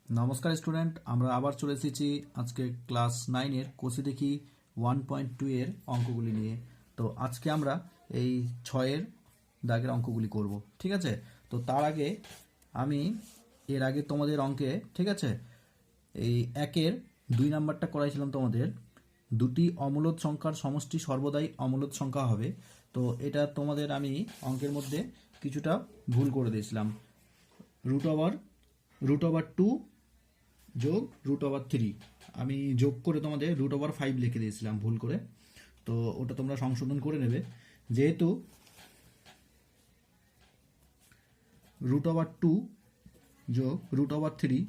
নমস্কার স্টুডেন্ট, আমরা আবার চলে এসেছি আজকে ক্লাস 9-এর কোষে দেখি 1.2 এর অঙ্কগুলি নিয়ে। তো আজকে আমরা এই 6-এর দাগের অঙ্কগুলি করব, ঠিক আছে? তো তার আগে আমি এর আগে তোমাদের অঙ্কে, ঠিক আছে, এই 1-এর 2 নাম্বারটা করাইছিলাম তোমাদের। দুটি অমূলদ সংখ্যার সমষ্টি সর্বদাই অমূলদ সংখ্যা হবে। তো এটা তোমাদের আমি অঙ্কের মধ্যে কিছুটা ভুল করে দিয়েছিলাম। √2 যোগ √3 আমি যোগ করে তোমাদের √5 লিখে দিয়েছিলাম ভুল করে। তো ওটা তোমরা সংশোধন করে নেবে। যেহেতু √2 যোগ √3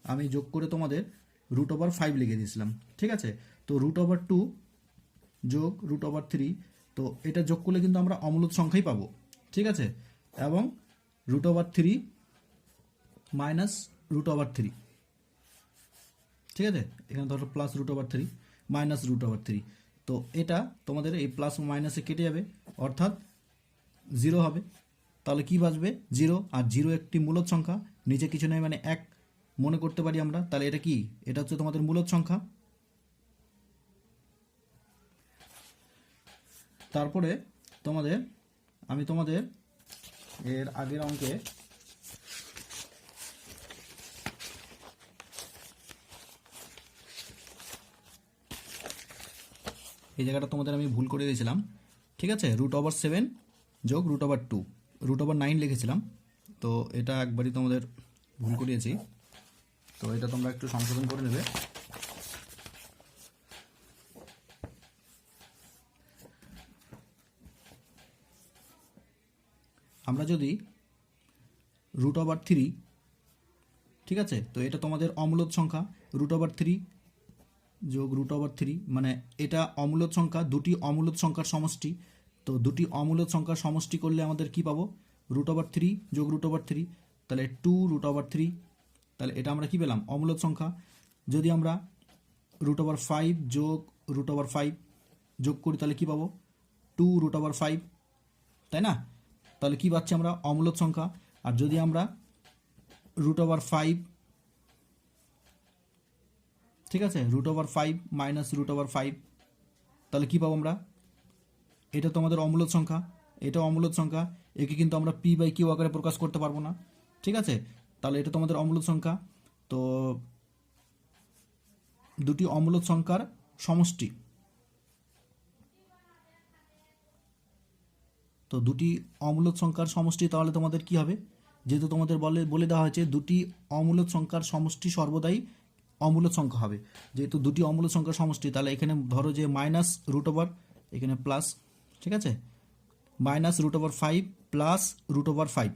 আমি যোগ করে তোমাদের √5 লিখে দিয়েছিলাম, ঠিক আছে? তো √2 যোগ √3, তো এটা যোগ করলে কিন্তু আমরা অমূলদ সংখ্যাই পাবো, ঠিক আছে? এবং √3 মাইনাস √3, ঠিক আছে? এখানে ধরো প্লাস √3 মাইনাস √3, তো এটা তোমাদের এই প্লাস মাইনাসে কেটে যাবে, অর্থাৎ 0 হবে। তাহলে কি বাঁচবে? 0, আর 0 একটি মূলদ সংখ্যা, নিচে কিছু নেই মানে 1 মনে করতে পারি আমরা। তাহলে এটা কি? এটা হচ্ছে তোমাদের মূলদ সংখ্যা। তারপরে আমি তোমাদের এর আগের অঙ্কে এই জায়গাটা তোমাদের আমি ভুল করে দিয়েছিলাম, ঠিক আছে? √7 যোগ √2, √9 লিখেছিলাম। তো এটা একবারই তোমাদের ভুল করিয়েছি, তো এটা তোমরা একটু সংশোধন করে নেবে। আমরা যদি √3, ঠিক আছে, তো এটা তোমাদের অমূলদ সংখ্যা। √3 যোগ √3 মানে এটা অমূলদ সংখ্যা, দুটি অমূলদ সংখ্যার সমষ্টি। তো দুটি অমূলদ সংখ্যার সমষ্টি করলে আমাদের কি পাবো? √3 যোগ √3, তাহলে 2√3। তাহলে এটা আমরা কি পেলাম? অমূলদ সংখ্যা। যদি আমরা √5 যোগ √5 যোগ করি তাহলে কি পাবো? 2√5, তাই না? তাহলে কি পাচ্ছি আমরা? অমূলদ সংখ্যা। আর যদি আমরা √5, ঠিক আছে, √5 মাইনাস √5, তাহলে কি পাবো আমরা? এটা তো আমাদের অমূলদ সংখ্যা, এটা অমূলদ সংখ্যা, একে কিন্তু আমরা p/q আকারে প্রকাশ করতে পারবো না, ঠিক আছে? তাহলে এটা তো আমাদের অমূলদ সংখ্যা। তো দুটি অমূলদ সংখ্যার সমষ্টি, তো দুটি অমূলদ সংখ্যার সমষ্টি, তাহলে তোমাদের কি হবে? যেহেতু তোমাদের বলে দেওয়া হয়েছে দুটি অমূলদ সংখ্যার সমষ্টি সর্বদাই অমূলদ সংখ্যা হবে, যেহেতু দুটি অমূলদ সংখ্যার সমষ্টি, তাহলে এখানে ধরো যে মাইনাস √, এখানে প্লাস, ঠিক আছে, মাইনাস √5 প্লাস √5,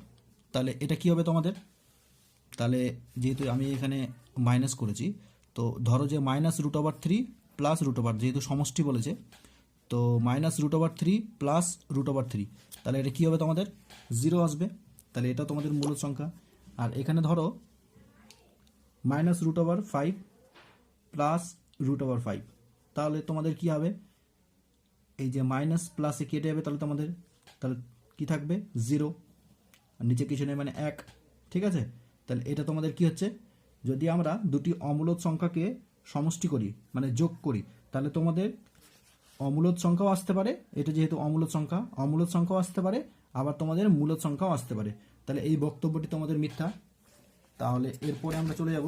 তাহলে এটা কি হবে তোমাদের? তাহলে যেহেতু আমি এখানে মাইনাস করেছি, তো ধরো যে মাইনাস √3 প্লাস √, যেহেতু সমষ্টি বলেছে, তো মাইনাস √3 প্লাস √3, তাহলে এটা কী হবে তোমাদের? 0 আসবে। তাহলে এটা তোমাদের মূলদ সংখ্যা। আর এখানে ধরো মাইনাস √5 প্লাস √5, তাহলে তোমাদের কি হবে? এই যে মাইনাস প্লাসে কেটে যাবে, তাহলে কি থাকবে? 0, আর নিচে কিছু নেই মানে 1, ঠিক আছে? তাহলে এটা তোমাদের কি হচ্ছে? যদি আমরা দুটি অমূলদ সংখ্যাকে সমষ্টি করি মানে যোগ করি, তাহলে তোমাদের অমূলদ সংখ্যাও আসতে পারে, এটা যেহেতু অমূলদ সংখ্যাও আসতে পারে, আবার তোমাদের মূলদ সংখ্যাও আসতে পারে। তাহলে এই বক্তব্যটি তোমাদের মিথ্যা। তাহলে এরপরে আমরা চলে যাব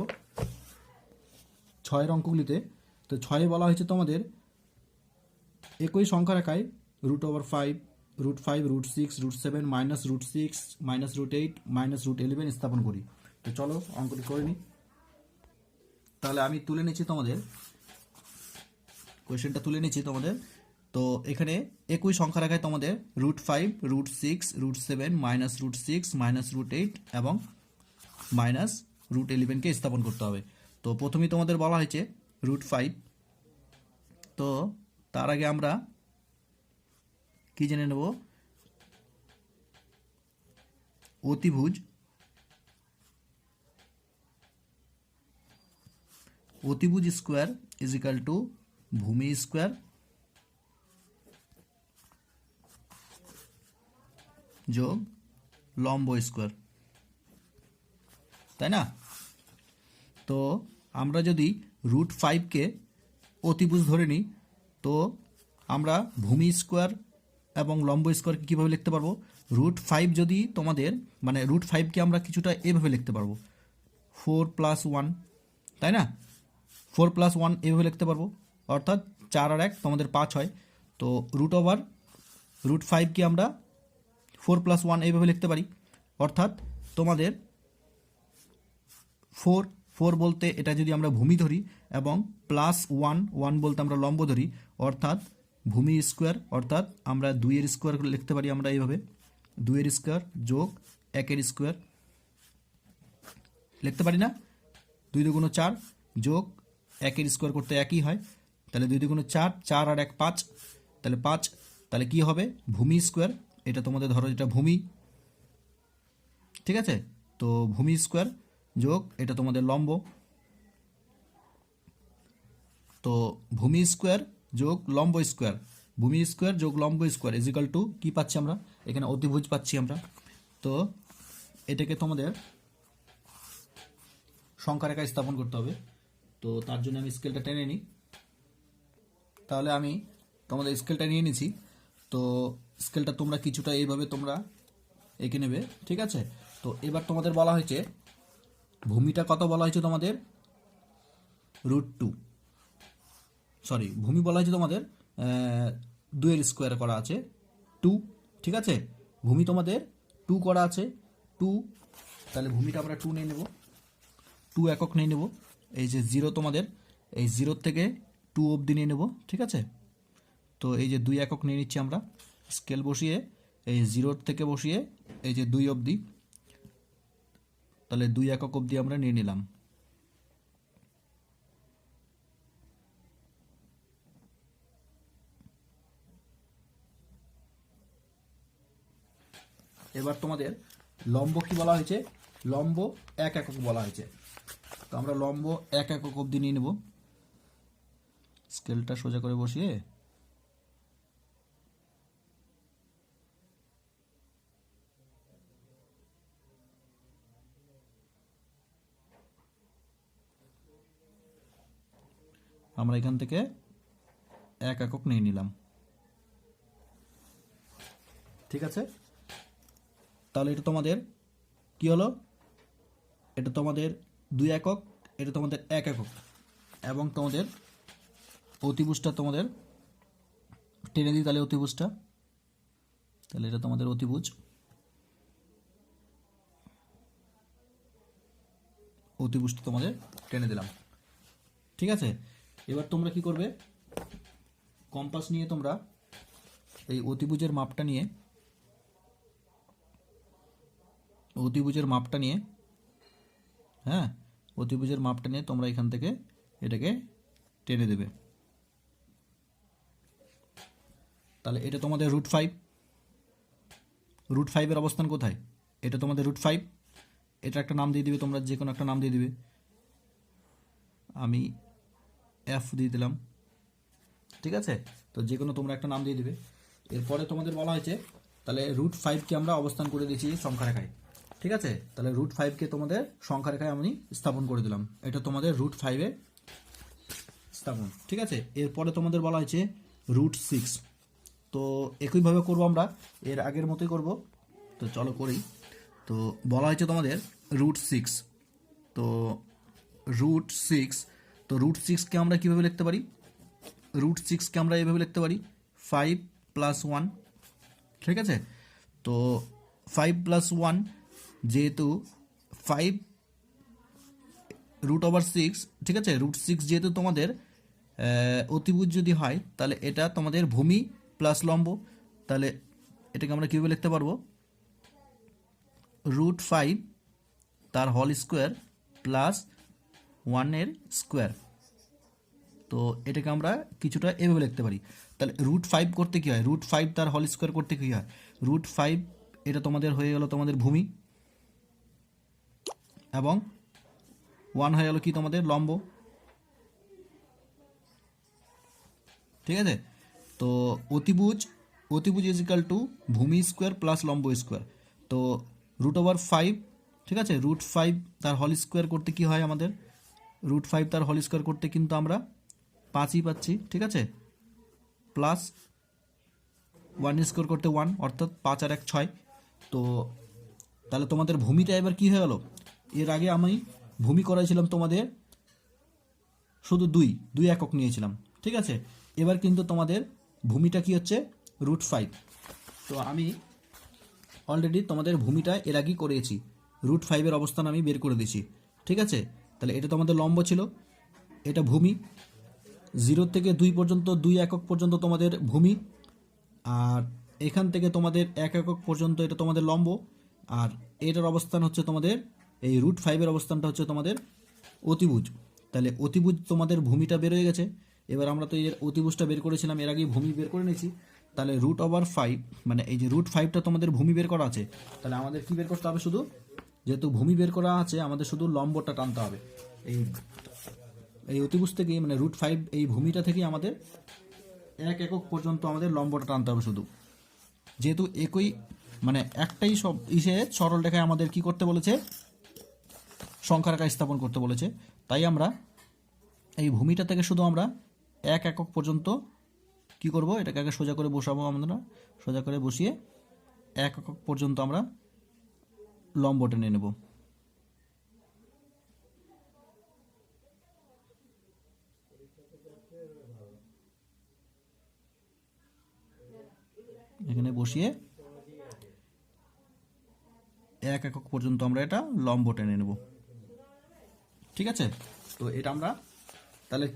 6-এর অঙ্কগুলিতে। তো 6-এ বলা হয়েছে তোমাদের একই সংখ্যা রেখায় √5, √5, √6, √7, মাইনাস √6, মাইনাস √8, মাইনাস √11 স্থাপন করি। তো চলো অঙ্কটি করে নিই। তাহলে আমি তুলে নিচ্ছি তোমাদের কোয়েশ্চেনটা তো এখানে একই সংখ্যা রেখায় তোমাদের √5, √6, √7, মাইনাস √6, মাইনাস √8 এবং মাইনাস √11কে স্থাপন করতে হবে। তো প্রথমেই তোমাদের বলা হয়েছে √5। তো তার আগে আমরা কি জেনে নেব? অতিভুজ স্কোয়ার ইজ ইকাল টু ভূমি স্কোয়ার যোগ লম্ব স্কোয়ার, তাই না? তো আমরা যদি √5 অতিভুজ ধরে নিই, তো আমরা ভূমি স্কোয়ার এবং লম্ব স্কোয়ারকে কীভাবে লিখতে পারবো? √5 যদি তোমাদের মানে √5 আমরা কিছুটা এভাবে লিখতে পারবো 4+1, তাই না? 4+1 এভাবে লিখতে পারবো, অর্থাৎ 4 আর 1 তোমাদের 5 হয়। তো √5 আমরা 4+1 এইভাবে লিখতে পারি, অর্থাৎ তোমাদের 4 বলতে এটা যদি আমরা ভূমি ধরি এবং +1 বলতে আমরা লম্ব ধরি, অর্থাৎ ভূমি স্কোয়ার, অর্থাৎ আমরা 2-এর স্কোয়ার লিখতে পারি আমরা এইভাবে 2-এর স্কোয়ার যোগ 1-এর স্কোয়ার লিখতে পারি না? 2 × 2 = 4 যোগ 1-এর স্কোয়ার করতে একই হয়, তাহলে 2 × 2 = 4, 4 আর 1 5, তাহলে 5, তাহলে কি হবে? ভূমি স্কোয়ার, এটা তোমাদের ধরো এটা ভূমি, ঠিক আছে? তো ভূমি স্কোয়ার যোগ এটা তোমাদের লম্ব, তো ভূমি স্কোয়ার যোগ লম্ব স্কোয়ার, ভূমি স্কোয়ার যোগ লম্ব স্কোয়ার ইজিক্যাল টু কী পাচ্ছি আমরা? এখানে অতিভুজ পাচ্ছি আমরা। তো এটাকে তোমাদের সংখ্যা রেখায় স্থাপন করতে হবে। তো তার জন্য আমি স্কেলটা টেনে নিই। তাহলে আমি তোমাদের স্কেলটা নিয়ে নিছি। তো স্কেলটা তোমরা কিছুটা এইভাবে তোমরা এঁকে নেবে, ঠিক আছে? তো এবার তোমাদের বলা হয়েছে ভূমিটা কত বলা হয়েছে তোমাদের? √2, সরি, ভূমি বলা হয়েছে তোমাদের 2-এর স্কোয়ার করা আছে 2, ঠিক আছে? ভূমি তোমাদের 2 করা আছে 2, তাহলে ভূমিটা আমরা 2 নিয়ে নেব, 2 একক নিয়ে নেব। এই যে 0 তোমাদের, এই 0 থেকে 2 অবধি নিয়ে নেব, ঠিক আছে? তো এই যে 2 একক নিয়ে নিচ্ছি আমরা, স্কেল বসিয়ে এই 0 থেকে বসিয়ে এই যে 2 অবধি, তাহলে 2 একক অবধি আমরা নিয়ে নিলাম। এবার তোমাদের লম্ব কি বলা হয়েছে? লম্ব 1 একক বলা হয়েছে। তো আমরা লম্ব 1 একক অবধি নিয়ে নেব, স্কেলটা সোজা করে বসিয়ে আমরা এখান থেকে 1 একক নিয়ে নিলাম, ঠিক আছে? তাহলে এটা তোমাদের কি হলো? এটা তোমাদের 2 একক, এটা তোমাদের 1 একক, এবং তোমাদের অতিভুজটা তোমাদের টেনে দিই, তাহলে অতিভুজটা, তাহলে এটা তোমাদের অতিভুজ, অতিভুজটা তোমাদের টেনে দিলাম, ঠিক আছে? এবার তোমরা কি করবে? কম্পাস নিয়ে তোমরা এই অতিভুজের মাপটা নিয়ে হ্যাঁ, অতিভুজের মাপটা নিয়ে তোমরা এখান থেকে এটাকে টেনে দেবে। তাহলে এটা তোমাদের √5 এর অবস্থান কোথায়? এটা তোমাদের √5, এটা একটা নাম দিয়ে দিবে তোমরা, যে কোনো একটা নাম দিয়ে দিবে, আমি F দিয়ে দিলাম, ঠিক আছে? তো যে কোনো তোমরা একটা নাম দিয়ে দিবে। এরপরে তোমাদের বলা হয়েছে তাহলে √5 আমরা অবস্থান করে দিয়েছি সংখ্যা রেখায়, ঠিক আছে? তাহলে √5 তোমাদের সংখ্যা রেখায় আমি স্থাপন করে দিলাম, এটা তোমাদের √5 এ স্থাপন, ঠিক আছে? এরপরে তোমাদের বলা হয়েছে √6। তো একইভাবে করব আমরা, এর আগের মতোই করব। তো চলো করি। তো বলা হয়েছে তোমাদের √6, তো √6, তো √6 আমরা কীভাবে লিখতে পারি? √6 আমরা এইভাবে লিখতে পারি 5+1, ঠিক আছে? তো 5+1, যেহেতু 5 √6, ঠিক আছে? √6 যেহেতু তোমাদের অতিভুজ যদি হয়, তাহলে এটা তোমাদের ভূমি প্লাস লম্ব, তাহলে এটাকে আমরা কীভাবে লিখতে পারবো? √5 তার হোল স্কোয়ার প্লাস 1-এর স্কোয়ার। তো এটাকে আমরা কিছুটা এভাবে লিখতে পারি। তাহলে √5 করতে কী হয়? √5 তার হোল স্কোয়ার করতে কী হয়? √5 এটা তোমাদের হয়ে গেল তোমাদের ভূমি, এবং 1 হয়ে গেল কি তোমাদের লম্ব, ঠিক আছে? তো অতিভুজ ইজিক্যাল টু ভূমি স্কোয়ার প্লাস লম্ব স্কোয়ার। তো √5, ঠিক আছে? √5 তার হোল স্কোয়ার করতে কি হয় আমাদের? √5 তার হোল স্কোয়ার করতে কিন্তু আমরা 5ই পাচ্ছি, ঠিক আছে, প্লাস 1 স্কোয়ার করতে 1, অর্থাৎ 5 আর 1 6। তো তাহলে তোমাদের ভূমিটা এবার কি হয়ে গেল, এর আগে আমি ভূমি করাইছিলাম তোমাদের শুধু 2 একক নিয়েছিলাম, ঠিক আছে, এবার কিন্তু তোমাদের ভূমিটা কি হচ্ছে √5। তো আমি অলরেডি তোমাদের ভূমিটা এর আগেই করেছি, √5 এর অবস্থান আমি বের করে দিয়েছি, ঠিক আছে। তাহলে এটা তোমাদের লম্ব ছিল, এটা ভূমি, 0 থেকে 2 পর্যন্ত 2 একক পর্যন্ত তোমাদের ভূমি, আর এখান থেকে তোমাদের 1 একক পর্যন্ত এটা তোমাদের লম্ব, আর এটার অবস্থান হচ্ছে তোমাদের এই √5 এর অবস্থানটা হচ্ছে তোমাদের অতিভুজ। তাহলে অতিভুজ তোমাদের ভূমিটা বের হয়ে গেছে। এবার আমরা তো এর অতিভুজটা বের করেছিলাম, এর আগেই ভূমি বের করে নিয়েছি। তাহলে √5 মানে এই যে √5টা তোমাদের ভূমি বের করা আছে, তাহলে আমাদের কি বের করতে হবে, শুধু যেহেতু ভূমি বের করা আছে আমাদের শুধু লম্বটা টানতে হবে। এই অতিভুজ থেকে মানে √5 এই ভূমিটা থেকে আমাদের 1 একক পর্যন্ত আমাদের লম্বটা টানতে হবে শুধু, যেহেতু একই মানে একটাই সব সরল রেখায় আমাদের কি করতে বলেছে, সংখ্যার আকার স্থাপন করতে বলেছে। তাই আমরা এই ভূমিটা থেকে শুধু আমরা 1 একক পর্যন্ত কি করব, এটাকে আগে সোজা করে বসাবো, আমরা সোজা করে বসিয়ে 1 একক পর্যন্ত আমরা লম্ব টেনে নেব। এখানে বসিয়ে 1 একক পর্যন্ত আমরা এটা লম্ব টেনে নেব, ঠিক আছে। তো এটা আমরা তাহলে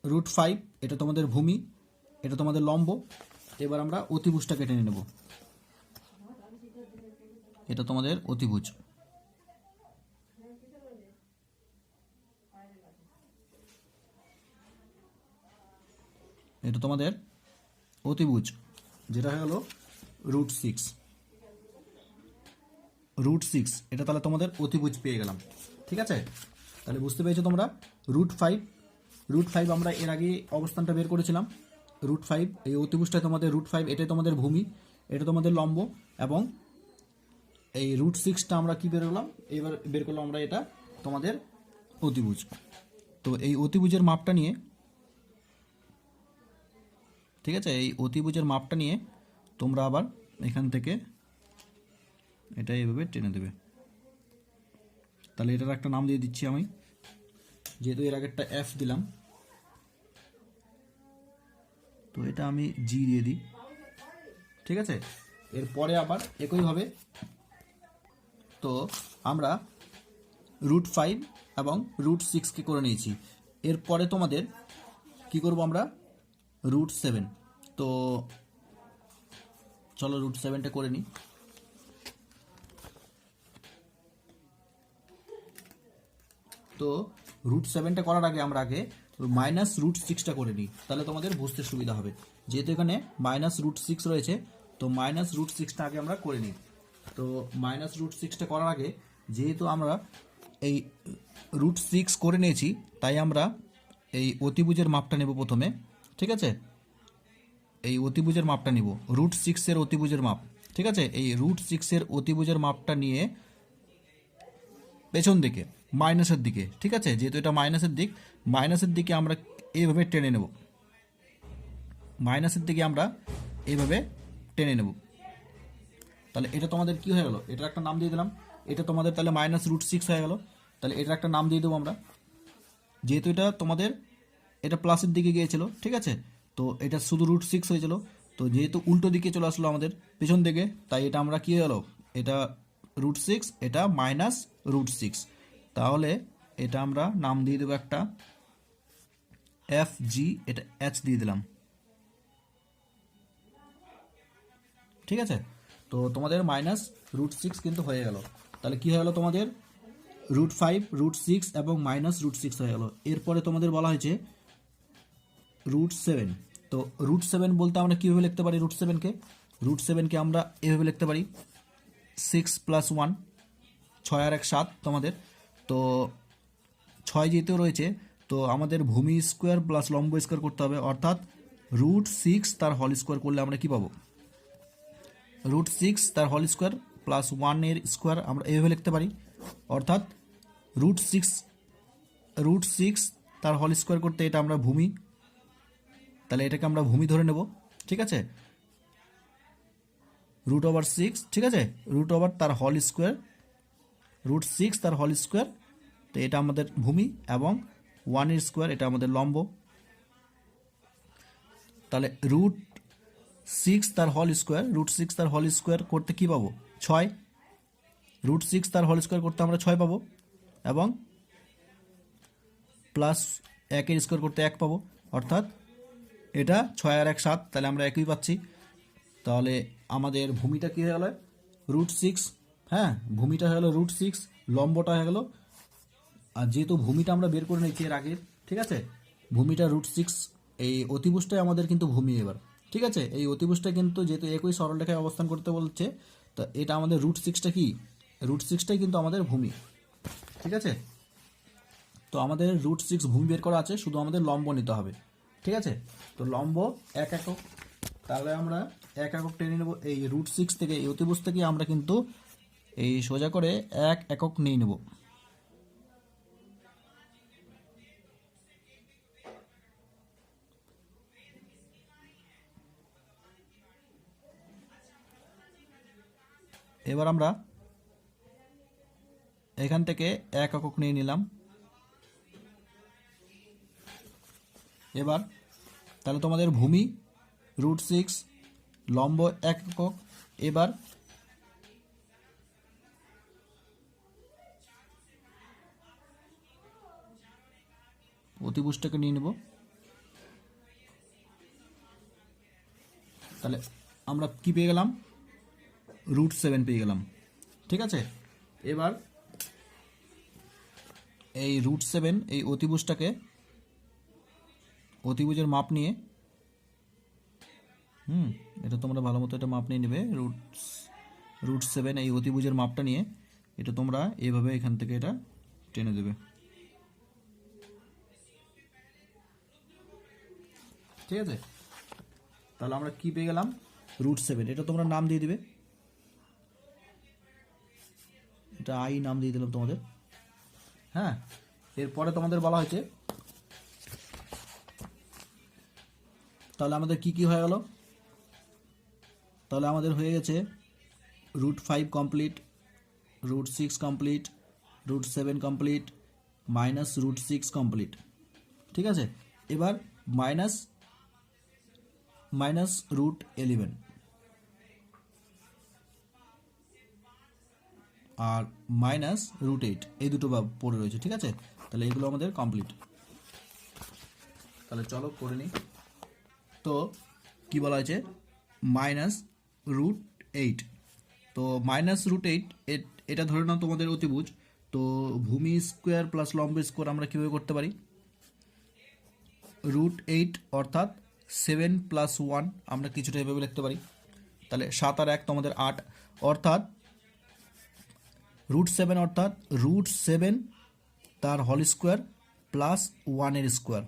√5 এটা তোমাদের ভূমি, এটা তোমাদের লম্ব। এবার আমরা অতিভুজটা কেটে নেব, এটা তোমাদের অতিভুজ, এটা তোমাদের অতিভুজ, যেটা হয়ে গেল √6। এটা তাহলে তোমাদের অতিভুজ পেয়ে গেলাম, ঠিক আছে। তাহলে বুঝতে পেরেছো তোমরা, √5 আমরা এর আগে অবস্থানটা বের করেছিলাম। √5 এই অতিভুজটা তোমাদের √5, এটাই তোমাদের ভূমি, এটা তোমাদের লম্ব, এবং এই √6টা আমরা কি বের করলাম, এবার বের করলাম আমরা এটা তোমাদের অতিভুজ। তো এই অতিভুজের মাপটা নিয়ে, ঠিক আছে, এই অতিভুজের মাপটা নিয়ে তোমরা আবার এখান থেকে এটা এইভাবে টেনে দেবে। তাহলে এটার একটা নাম দিয়ে দিচ্ছি আমি, যেহেতু এর আগেরটা F দিলাম, তো এটা আমি G দিয়ে দিই, ঠিক আছে। এরপরে আবার একইভাবে তো আমরা √5 এবং √6কে করে নিয়েছি। এরপরে তোমাদের কি করব আমরা, √7। তো চলো √7টা করে নিই। তো √7টা করার আগে আমরা আগে -√6টা করে নিই, তাহলে তোমাদের বুঝতে সুবিধা হবে। যেহেতু এখানে -√6 রয়েছে, তো -√6টা আগে আমরা করে নিই। তো -√6টা করার আগে যেহেতু আমরা এই √6 করে নিয়েছি, তাই আমরা এই অতিভুজের মাপটা নেব প্রথমে, ঠিক আছে। এই অতিভুজের মাপটা নিব, √6 এর অতিভুজের মাপ, ঠিক আছে। এই √6 এর অতিভুজের মাপটা নিয়ে পেছন দিকে মাইনাসের দিকে, ঠিক আছে, যেহেতু এটা মাইনাসের দিকে আমরা এইভাবে টেনে নেব, মাইনাসের দিকে আমরা এইভাবে টেনে নেব। তাহলে এটা তোমাদের কি হয়ে গেল, এটার একটা নাম দিয়ে দিলাম, এটা তোমাদের তাহলে -√6 হয়ে গেল। তাহলে এটার একটা নাম দিয়ে দেবো আমরা, যেহেতু এটা তোমাদের এটা প্লাসের দিকে গিয়েছিল, ঠিক আছে, তো এটা শুধু √6 হয়েছিল, তো যেহেতু উল্টো দিকে চলে আসলো আমাদের পেছন দিকে, তাই এটা আমরা কি হয়ে গেল, এটা √6, এটা -√6। তাহলে এটা আমরা নাম দিয়ে দেবো একটা FG, এটা H দিয়ে দিলাম, ঠিক আছে। তো তোমাদের -√6 কিন্তু হয়ে গেল। তাহলে কি হয়ে গেল, তোমাদের √5, √6 এবং -√6 হয়ে গেল। এরপরে তোমাদের বলা হয়েছে √7। তো √7 বলতে আমরা কীভাবে লিখতে পারি, √7কে আমরা এভাবে লিখতে পারি 6 + 1, 6 আর 1 7 তোমাদের। তো 6 যেহেতু রয়েছে, তো আমাদের ভূমি স্কোয়ার প্লাস লম্ব স্কোয়ার করতে হবে, অর্থাৎ √6 তার হোল স্কোয়ার করলে আমরা কি পাবো, √6 তার হোল স্কোয়ার প্লাস 1 এর স্কোয়ার আমরা এভাবে লিখতে পারি, অর্থাৎ √6 √6 তার হোল স্কোয়ার করতে এটা আমরা ভূমি, তাহলে এটাকে আমরা ভূমি ধরে নেব। ঠিক আছে, √6, ঠিক আছে, √ তার হোল স্কোয়ার, √6 তার হোল স্কোয়ার, তো এটা আমাদের ভূমি, এবং 1 স্কোয়ার এটা আমাদের লম্ব। তাহলে √6 তার হোল স্কোয়ার, √6 তার হোল স্কোয়ার করতে কি পাবো? 6। √6 তার হোল স্কোয়ার করতে আমরা 6 পাবো, এবং প্লাস 1 স্কোয়ার করতে 1 পাবো, অর্থাৎ এটা 6 আর 1 7, তাহলে আমরা একই পাচ্ছি। তাহলে আমাদের ভূমিটা কী হয়ে গেল? √6, হ্যাঁ, ভূমিটা হয়ে গেল √6, লম্বটা হয়ে গেল, আর যেহেতু ভূমিটা আমরা বের করে নিয়েছি এর আগে, ঠিক আছে, ভূমিটা √6, এই অতিভুজটাই আমাদের কিন্তু ভূমি এবার। ঠিক আছে, এই অতিভুজটা কিন্তু যেহেতু একই সরলরেখায় অবস্থান করতে বলছে, তো এটা আমাদের √6টা কি? √6টাই কিন্তু আমাদের ভূমি। ঠিক আছে, তো আমাদের √6 ভূমি বের করা আছে, শুধু আমাদের লম্ব নিতে হবে। ঠিক আছে, তো লম্ব 1 একক, তাহলে আমরা 1 একক টেনে নেব এই √6 থেকে, এই অতিভুজ থেকে আমরা কিন্তু এই সোজা করে 1 একক নিয়ে নেব। এবার আমরা এখান থেকে 1 একক নিয়ে নিলাম। এবার তাহলে তোমাদের ভূমি √6, লম্ব 1 একক। এবার অতিভুজটাকে নিয়ে নেব, তাহলে আমরা কি পেয়ে গেলাম? √7 পেয়ে গেলাম। ঠিক আছে, এবার এই √7 এই অতিভুজের মাপ নিয়ে, এটা তোমরা ভালো মতো এটা মাপ নিয়ে নেবে, √7 এই অতিভুজের মাপটা নিয়ে এটা তোমরা এইভাবে এখান থেকে এটা টেনে দেবে। ঠিক আছে, তাহলে আমরা কি পেয়ে গেলাম? √7, এটা তোমরা নাম দিয়ে দিবে, এটা আই নাম দিয়ে দিলাম তোমাদের। হ্যাঁ, এরপরে তোমাদের বলা হয়েছে, তাহলে আমাদের কি কি হয়ে গেল? তাহলে আমাদের হয়ে গেছে √5 কমপ্লিট, √6 কমপ্লিট, √7 কমপ্লিট, -√6 কমপ্লিট। ঠিক আছে, এবার -√11 আর -√8 এই দুটো পড়ে রয়েছে। ঠিক আছে, তাহলে এগুলো আমাদের কমপ্লিট। তাহলে চলো করে নিই। তো কি বলা হয়েছে? -√8, তো -√8 এটা ধরে নাও তোমাদের অতিভুজ। তো ভূমি স্কোয়ার প্লাস লম্ব স্কোয়ার আমরা কীভাবে করতে পারি? √8 অর্থাৎ 7 + 1 আমরা কিছুটা এভাবে লিখতে পারি। তাহলে 7 আর 1 তোমাদের 8, অর্থাৎ √7 অর্থাৎ √7 তার হোল স্কোয়ার প্লাস 1 এর স্কোয়ার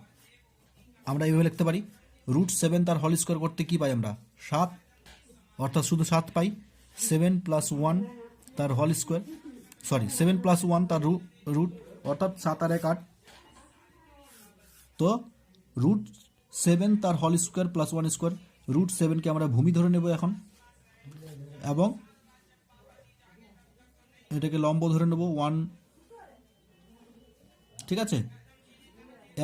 আমরা এইভাবে লিখতে পারি। √7 তার হোল স্কোয়ার করতে কি পাই আমরা? 7, অর্থাৎ শুধু 7 পাই। 7 + 1 তার হোল স্কোয়ার, 7 + 1 তার রুট, অর্থাৎ 7 আর 1 8। তো √7 তার হোল স্কোয়ার প্লাস 1 স্কোয়ার, √7কে আমরা ভূমি ধরে নেব এখন, এবং এটাকে লম্ব ধরে নেব 1। ঠিক আছে,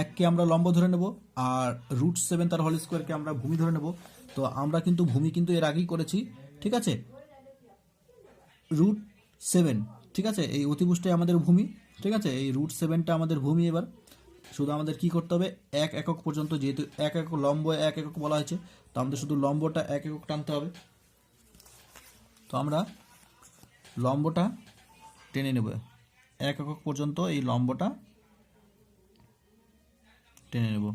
1কে আমরা লম্ব ধরে নেব, আর √7 তার হোল স্কোয়ারকে আমরা ভূমি ধরে নেব। তো আমরা কিন্তু ভূমি কিন্তু এর আগেই করেছি। ঠিক আছে, √7, ঠিক আছে, এই অতিভুজটাই আমাদের ভূমি। ঠিক আছে, এই √7টা আমাদের ভূমি। এবার শুধু আমাদের কি করতে হবে? 1 একক পর্যন্ত, যেহেতু 1 একক লম্ব 1 একক বলা হয়েছে, তো আমাদের শুধু লম্বটা 1 একক টানতে হবে। তো আমরা লম্বটা টেনে নেব 1 একক পর্যন্ত, এই লম্বটা টেনে নেব।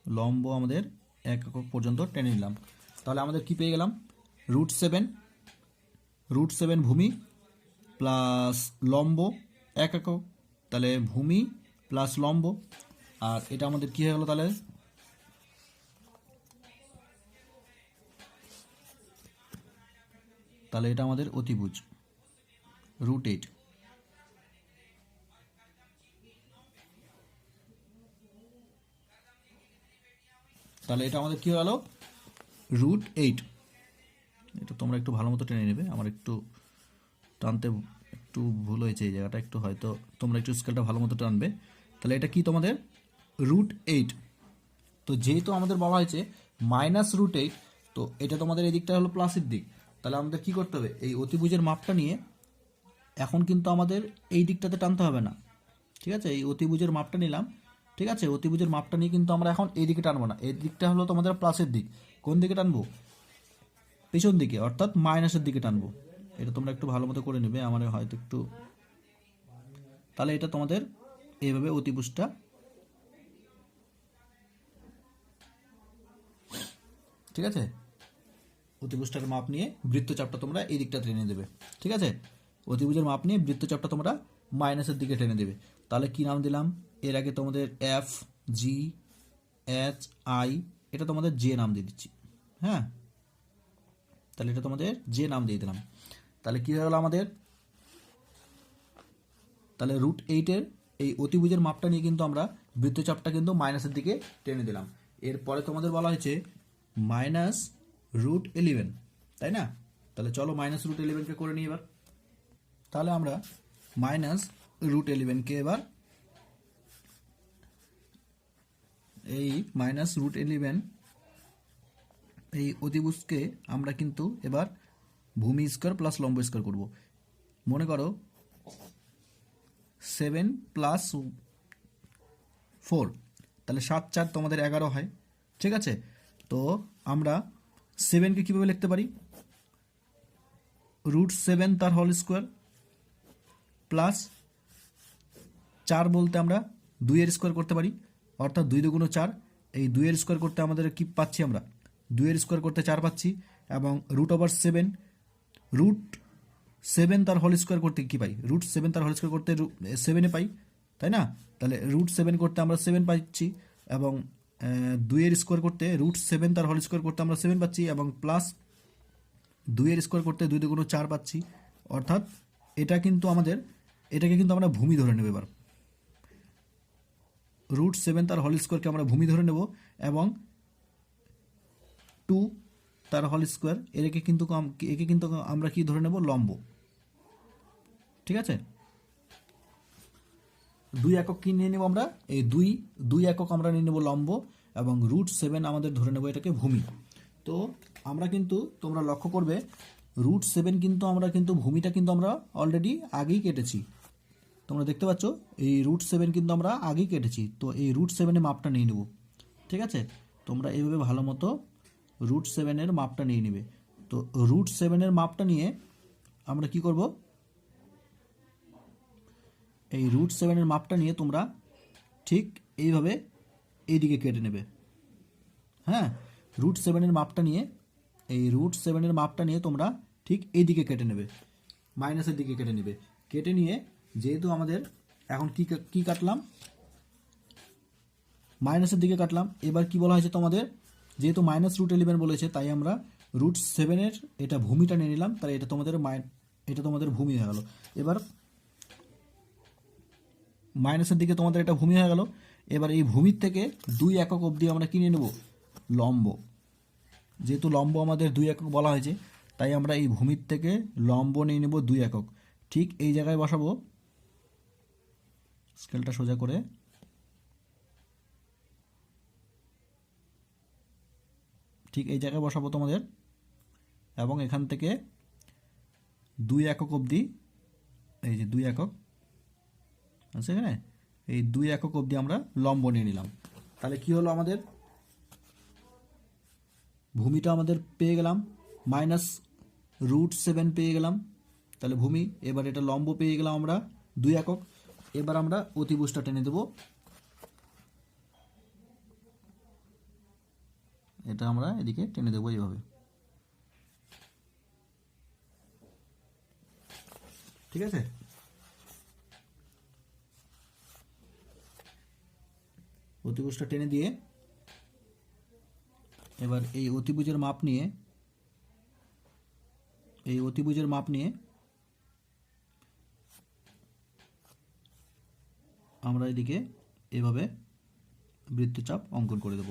লম্ব আমাদের 1 একক পর্যন্ত টেনে নিলাম। তাহলে আমাদের কি পেয়ে গেলাম? √7 ভূমি প্লাস লম্ব 1 একক, তাহলে ভূমি প্লাস লম্ব, আর এটা আমাদের কি হয়ে গেল? তাহলে তাহলে এটা আমাদের অতিভুজ √8। তাহলে এটা আমাদের কি হয়ে গেল √8। এটা তোমরা একটু ভালো মতো টেনে নেবে, আমার একটু টানতে একটু ভুল হয়েছে এই জায়গাটা, একটু হয়তো তোমরা একটু স্কেলটা ভালো মতো টানবে। তাহলে এটা কি তোমাদের √8। তো যেহেতু আমাদের বলা হয়েছে -√8, তো এটা তোমাদের এই দিকটা হলো প্লাসের দিক। তাহলে আমাদের কি করতে হবে, এই অতিভুজের মাপটা নিয়ে এখন কিন্তু আমাদের এই দিকটাতে টানতে হবে না, ঠিক আছে। এই অতিভুজের মাপটা নিলাম, ঠিক আছে। অতিভুজের মাপটা নিয়ে কিন্তু আমরা এখন এই দিকে টানবো না, এই দিকটা হলো তোমাদের প্লাসের দিক। কোন দিকে টানবো, পেছন দিকে, অর্থাৎ মাইনাসের দিকে টানবো। এটা তোমরা একটু ভালো মতো করে নেবে, আমার হয়তো একটু। তাহলে এটা তোমাদের এইভাবে অতিভুজটা, ঠিক আছে। অতিভুজটার মাপ নিয়ে বৃত্তচাপটা তোমরা এই দিকটা টেনে দেবে, ঠিক আছে। অতিভুজের মাপ নিয়ে বৃত্তচাপটা তোমরা মাইনাসের দিকে টেনে দেবে। তাহলে কি নাম দিলাম, এর আগে তোমাদের FGHI, এটা তোমাদের জে নাম দিয়ে দিচ্ছি, হ্যাঁ। তাহলে এটা তোমাদের জে নাম দিয়ে দিলাম। তাহলে কি হয়ে গেল আমাদের, তাহলে √8-এর এই অতিভুজের মাপটা নিয়ে কিন্তু আমরা বৃত্তচাপটা কিন্তু মাইনাসের দিকে টেনে দিলাম। এরপরে তোমাদের বলা হয়েছে -√11, তাই না। তাহলে চলো -√11-কে করে নিই এবার। তাহলে আমরা -√11-কে এবার এই -√11 এই অতিভুজকে আমরা কিন্তু এবার ভূমি স্কোয়ার প্লাস লম্ব স্কোয়ার করবো। মনে করো 7 + 4, তাহলে 7 4 তোমাদের 11 হয়, ঠিক আছে। তো আমরা 7-কে কীভাবে লিখতে পারি, √7 তার হোল স্কোয়ার প্লাস 4 বলতে আমরা 2-এর স্কোয়ার করতে পারি, অর্থাৎ 2 × 2 = 4। এই 2-এর স্কোয়ার করতে আমাদের কি পাচ্ছি, আমরা 2-এর স্কোয়ার করতে 4 পাচ্ছি, এবং √7 √7 তার হোল স্কোয়ার করতে কি পাই, √7 তার হোল স্কোয়ার করতে 7-এ পাই, তাই না। তাহলে √7 করতে আমরা 7 পাচ্ছি, এবং 2-এর স্কোয়ার করতে √7 তার হোল স্কোয়ার করতে আমরা 7 পাচ্ছি, এবং প্লাস 2-এর স্কোয়ার করতে 2 × 2 = 4 পাচ্ছি। অর্থাৎ এটা কিন্তু আমাদের, এটাকে কিন্তু আমরা ভূমি ধরে নেব। এবার √7 তার হোল স্কোয়ারকে আমরা ভূমি ধরে নেব, এবং 2 তার হোল স্কোয়ার একে কিন্তু আমরা কি ধরে নেব, লম্ব, ঠিক আছে। 2 একক কি নিয়ে নেব আমরা, এই 2 একক আমরা নিয়ে নেব লম্ব, এবং √7 আমাদের ধরে নেব এটাকে ভূমি। তো আমরা কিন্তু, তোমরা লক্ষ্য করবে √7 কিন্তু আমরা কিন্তু ভূমিটা কিন্তু আমরা অলরেডি আগেই কেটেছি, তোমরা দেখতে পাচ্ছ এই √7 কিন্তু আমরা আগেই কেটেছি। তো এই √7-এর মাপটা নিয়ে নেব, ঠিক আছে। তোমরা এইভাবে ভালো মতো √7-এর মাপটা নিয়ে নেবে। তো √7-এর মাপটা নিয়ে আমরা কি করব, এই √7-এর মাপটা নিয়ে তোমরা ঠিক এইভাবে এইদিকে কেটে নেবে, হ্যাঁ। √7-এর মাপটা নিয়ে, এই √7-এর মাপটা নিয়ে তোমরা ঠিক এইদিকে কেটে নেবে, মাইনাসের দিকে কেটে নেবে। কেটে নিয়ে যেহেতু আমাদের এখন কি কাটলাম, মাইনাসের দিকে কাটলাম। এবার কি বলা হয়েছে তোমাদের, যেহেতু -√11 বলেছে, তাই আমরা √7-এর এটা ভূমিটা নিয়ে নিলাম, তাই এটা তোমাদের ভূমি হয়ে গেল। এবার মাইনাসের দিকে তোমাদের এটা ভূমি হয়ে গেল। এবার এই ভূমির থেকে 2 একক অবধি আমরা কি নিয়ে নেব, লম্ব। যেহেতু লম্ব আমাদের 2 একক বলা হয়েছে, তাই আমরা এই ভূমির থেকে লম্ব নিয়ে নেব 2 একক। ঠিক এই জায়গায় বসাবো, স্কেলটা সোজা করে, ঠিক এই জায়গায় বসাবো তোমাদের, এবং এখান থেকে 2 একক অবধি, এই যে 2 একক আছে এখানে, এই 2 একক অবধি আমরা লম্ব নিয়ে নিলাম। তাহলে কি হলো, আমাদের ভূমিটা আমাদের পেয়ে গেলাম, -√7 পেয়ে গেলাম, তাহলে ভূমি। এবার এটা লম্ব পেয়ে গেলাম আমরা 2 একক। এবার আমরা অতিভুজটা টেনে দেব, এটা আমরা এদিকে টেনে দেবো এইভাবে, ঠিক আছে। অতিভুজটা টেনে দিয়ে এবার এই অতিভুজের মাপ নিয়ে এই অতিভুজের মাপ নিয়ে আমরা এদিকে এভাবে বৃত্তচাপ অঙ্কন করে দেব।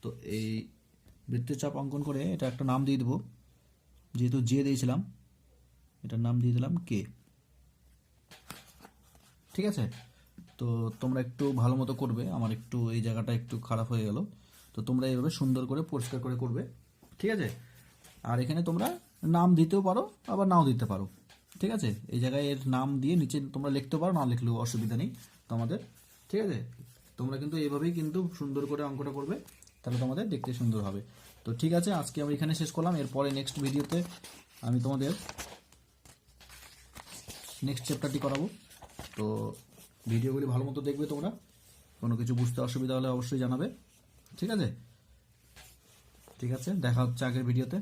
তো এই বৃত্তচাপ অঙ্কন করে এটা একটা নাম দিয়ে দেবো, যেহেতু জে দিয়েছিলাম এটার নাম দিয়ে দিলাম কে। ঠিক আছে, তো তোমরা একটু ভালো মতো করবে, আমার একটু এই জায়গাটা একটু খারাপ হয়ে গেল, তো তোমরা এইভাবে সুন্দর করে পরিষ্কার করে করবে। ঠিক আছে, আর এখানে তোমরা নাম দিতেও পারো আবার নাও দিতে পারো। ঠিক আছে, এই জায়গায় এর নাম দিয়ে নিচে তোমরা লিখতে পারো, না লিখলেও অসুবিধা নেই তোমাদের। ঠিক আছে, তোমরা কিন্তু এইভাবেই কিন্তু সুন্দর করে অঙ্কটা করবে, তাহলে তোমাদের দেখতে সুন্দর হবে। তো ঠিক আছে, আজকে আমি এখানে শেষ করলাম। এরপরে নেক্সট ভিডিওতে আমি তোমাদের নেক্সট চ্যাপ্টারটি করাবো। তো ভিডিওগুলি ভালো মতো দেখবে তোমরা, কোনো কিছু বুঝতে অসুবিধা হলে অবশ্যই জানাবে। ঠিক আছে, ঠিক আছে, দেখা হচ্ছে আগের ভিডিওতে।